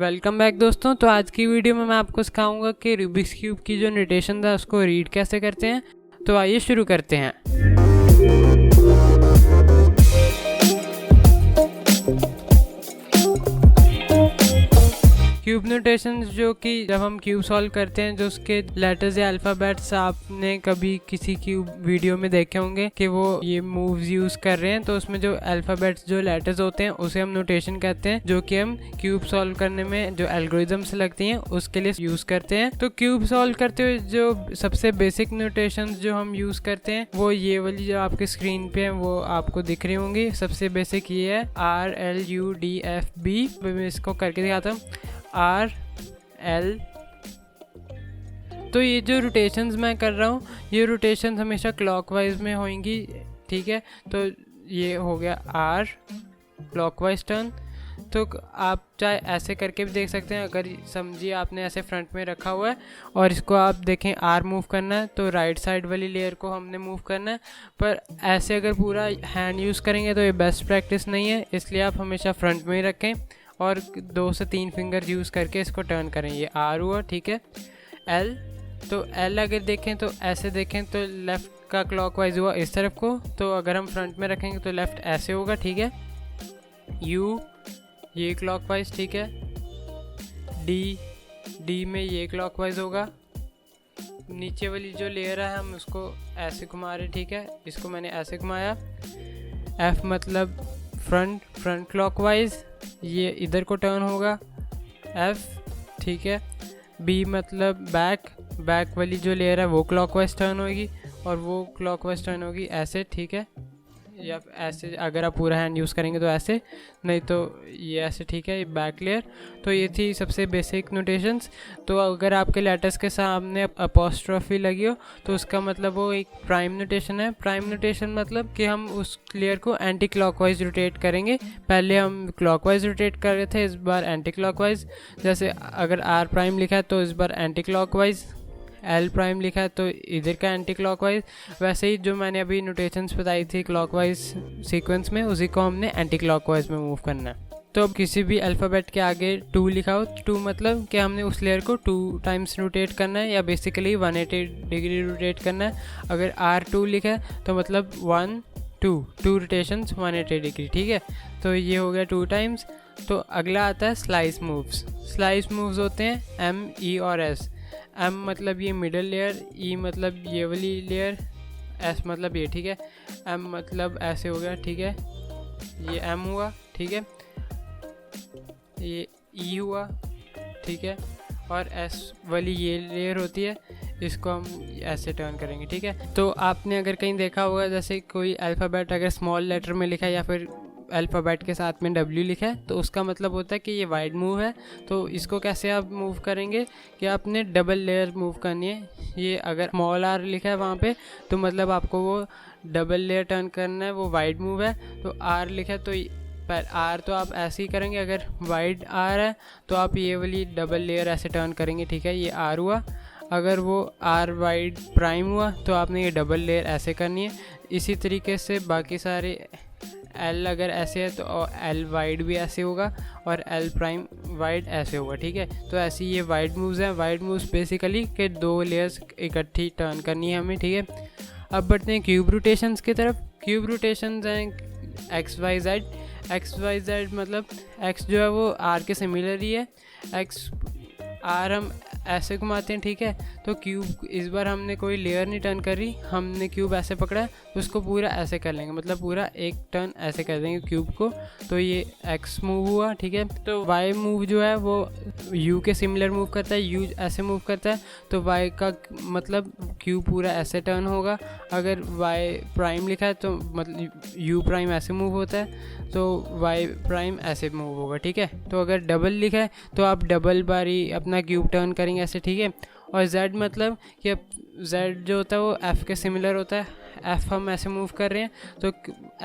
Welcome back दोस्तों। तो आज की वीडियो में मैं आपको सिखाऊंगा कि रूबिक्स क्यूब की जो नोटेशन है उसको रीड कैसे करते हैं। तो आइए शुरू करते हैं। क्यूब नोटेशंस जो कि जब हम क्यूब सॉल्व करते हैं, जो उसके लेटर्स या अल्फ़ाबेट्स आपने कभी किसी क्यूब वीडियो में देखे होंगे कि वो ये मूव्स यूज़ कर रहे हैं, तो उसमें जो अल्फ़ाबेट्स जो लेटर्स होते हैं उसे हम नोटेशन कहते हैं, जो कि हम क्यूब सॉल्व करने में जो एल्गोरिथम्स लगती हैं उसके लिए यूज़ करते हैं। तो क्यूब सॉल्व करते हुए जो सबसे बेसिक नोटेशंस जो हम यूज़ करते हैं वो ये वाली जो आपके स्क्रीन पे है वो आपको दिख रही होंगी। सबसे बेसिक ये है RLUDFB। मैं इसको करके दिखाता हूँ RL। तो ये जो रोटेशंस मैं कर रहा हूँ ये रोटेशंस हमेशा क्लॉकवाइज में होंगी, ठीक है। तो ये हो गया R क्लॉकवाइज टर्न। तो आप चाहे ऐसे करके भी देख सकते हैं। अगर समझिए आपने ऐसे फ्रंट में रखा हुआ है और इसको आप देखें R मूव करना है तो राइट साइड वाली लेयर को हमने मूव करना है। पर ऐसे अगर पूरा हैंड यूज़ करेंगे तो ये बेस्ट प्रैक्टिस नहीं है, इसलिए आप हमेशा फ्रंट में ही रखें और 2 से 3 फिंगर यूज़ करके इसको टर्न करें। ये R हुआ, ठीक है। L, तो L अगर देखें तो ऐसे देखें तो लेफ़्ट का क्लॉकवाइज हुआ इस तरफ को, तो अगर हम फ्रंट में रखेंगे तो लेफ़्ट ऐसे होगा, ठीक है। U ये क्लॉकवाइज, ठीक है। D में ये क्लॉकवाइज होगा। नीचे वाली जो लेयर है हम उसको ऐसे घुमा रहे, ठीक है। इसको मैंने ऐसे घुमाया। F मतलब फ्रंट क्लॉकवाइज, ये इधर को टर्न होगा F, ठीक है। B मतलब बैक वाली जो लेयर है वो क्लॉकवाइज टर्न होगी और वो क्लॉकवाइज टर्न होगी ऐसे, ठीक है। या ऐसे अगर आप पूरा हैंड यूज़ करेंगे तो ऐसे, नहीं तो ये ऐसे, ठीक है। ये बैक लेयर। तो ये थी सबसे बेसिक नोटेशंस। तो अगर आपके लेटर्स के सामने अपॉस्ट्रोफी लगी हो तो उसका मतलब वो एक प्राइम नोटेशन है। प्राइम नोटेशन मतलब कि हम उस लेयर को एंटी क्लॉकवाइज रोटेट करेंगे। पहले हम क्लॉकवाइज रोटेट कर रहे थे, इस बार एंटी क्लॉकवाइज। जैसे अगर R प्राइम लिखा है तो इस बार एंटी क्लॉकवाइज, L प्राइम लिखा है तो इधर का एंटी क्लॉकवाइज। वैसे ही जो मैंने अभी नोटेशंस बताई थी क्लॉकवाइज सीक्वेंस में, उसी को हमने एंटी क्लॉकवाइज में मूव करना है। तो अब किसी भी अल्फ़ाबेट के आगे 2 लिखा हो, 2 मतलब कि हमने उस लेयर को 2 टाइम्स रोटेट करना है या बेसिकली 180 डिग्री रोटेट करना है। अगर R2 लिखा है तो मतलब 1 2 रोटेशंस 180 डिग्री, ठीक है। तो ये हो गया 2 टाइम्स। तो अगला आता है स्लाइस मूव्स। स्लाइस मूव्स होते हैं M, E और S। M मतलब ये मिडल लेयर, E मतलब ये वाली लेयर, S मतलब ये, ठीक है। M मतलब ऐसे हो गया, ठीक है। ये M हुआ, ठीक है। ये E हुआ, ठीक है। और S वाली ये लेयर होती है, इसको हम ऐसे टर्न करेंगे, ठीक है। तो आपने अगर कहीं देखा होगा जैसे कोई अल्फ़ाबेट अगर स्मॉल लेटर में लिखा है या फिर अल्फ़ाबेट के साथ में W लिखा है तो उसका मतलब होता है कि ये वाइड मूव है। तो इसको कैसे आप मूव करेंगे कि आपने डबल लेयर मूव करनी है। ये अगर स्मॉल R लिखा है वहाँ पे तो मतलब आपको वो डबल लेयर टर्न करना है, वो वाइड मूव है। तो R लिखा है तो पर R तो आप ऐसे ही करेंगे। अगर वाइड R है तो आप ये वाली डबल लेयर ऐसे टर्न करेंगे, ठीक है। ये R हुआ। अगर वो R वाइड प्राइम हुआ तो आपने ये डबल लेयर ऐसे करनी है। इसी तरीके से बाकी सारे L अगर ऐसे है तो L वाइड भी ऐसे होगा और L प्राइम वाइड ऐसे होगा, ठीक है। तो ऐसे ये वाइड मूव्स हैं। वाइड मूव्स बेसिकली के 2 लेयर्स इकट्ठी टर्न करनी है हमें, ठीक है। अब बढ़ते हैं क्यूब रोटेशंस की तरफ। क्यूब रोटेशंस हैं एक्स वाई जेड मतलब X जो है वो R के सिमिलर ही है। R हम ऐसे घुमाते हैं, ठीक है। तो क्यूब इस बार हमने कोई लेयर नहीं टर्न करी, हमने क्यूब ऐसे पकड़ा है तो उसको पूरा ऐसे कर लेंगे, मतलब पूरा एक टर्न ऐसे कर देंगे क्यूब को। तो ये X मूव हुआ, ठीक है। तो Y मूव जो है वो U के सिमिलर मूव करता है। U ऐसे मूव करता है तो Y का मतलब क्यूब पूरा ऐसे टर्न होगा। अगर Y प्राइम लिखा है तो मतलब U प्राइम ऐसे मूव होता है तो Y प्राइम ऐसे मूव होगा, ठीक है। तो अगर डबल लिखा है तो आप डबल बारी अपना क्यूब टर्न करेंगे ऐसे, ठीक है। और Z मतलब कि अब Z जो होता है वो F के सिमिलर होता है। F हम ऐसे मूव कर रहे हैं तो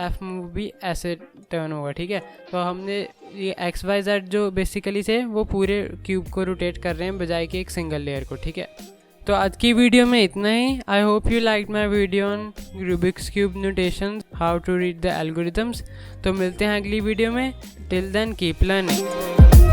F मूव भी ऐसे टर्न होगा, ठीक है। तो हमने ये XYZ जो बेसिकली से वो पूरे क्यूब को रोटेट कर रहे हैं बजाय कि एक सिंगल लेयर को, ठीक है। तो आज की वीडियो में इतना ही। I hope you like my video on Rubik's cube notation, how to read the algorithms. तो मिलते हैं अगली वीडियो में। Till then keep learning.